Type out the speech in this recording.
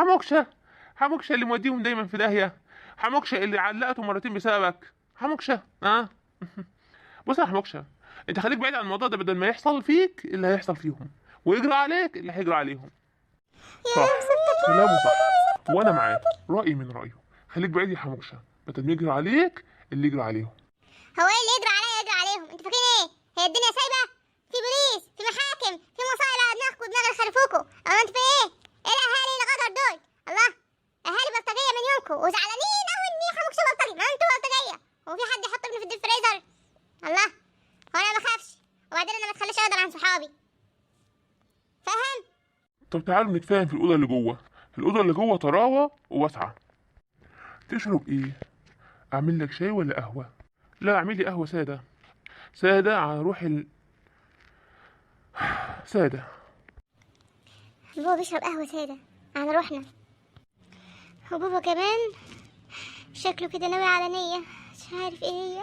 حموكشه، حموكشه اللي موديهم دايما في داهيه، حموكشه اللي علقته مرتين بسببك، حموكشه بص يا حموكشه، انت خليك بعيد عن الموضوع ده بدل ما يحصل فيك اللي هيحصل فيهم، ويجرى عليك اللي هيجرى عليهم. يا صح، لهوي سبتك، يا كلامه لهوي صح، سبتك. وانا معاه، رايي من رايه. خليك بعيد يا حموكشه بدل ما يجرى عليك اللي يجرى عليهم. هو ايه اللي يجري عليا يجري عليهم؟ انتوا فاكرين ايه؟ هي الدنيا سايبه؟ في بوليس، في محاكم، في مصايب على دماغكم ودماغ اللي خلفوكوا. او انتوا في ايه؟ ايه الاهالي اللي غدر دول؟ الله، اهالي بلطجيه من يومكم وزعلانين قوي ان حموكشه بلطجي. ما انتوا بلطجيه. هو في حد يحط ابني في الديب فريزر؟ الله، هو انا ما بخافش، وبعدين انا ما اتخلاش اقدر عن صحابي، فاهم؟ طب تعالوا نتفاهم في الاوضه اللي جوه. في الاوضه اللي جوه طراوه وواسعه. تشرب ايه؟ اعمل لك شاي ولا قهوه؟ لا، اعمل لي قهوه ساده، ساده على روح ساده. بابا بيشرب قهوه ساده على روحنا، وبابا كمان شكله كده ناوي على نيه، مش عارف ايه هي.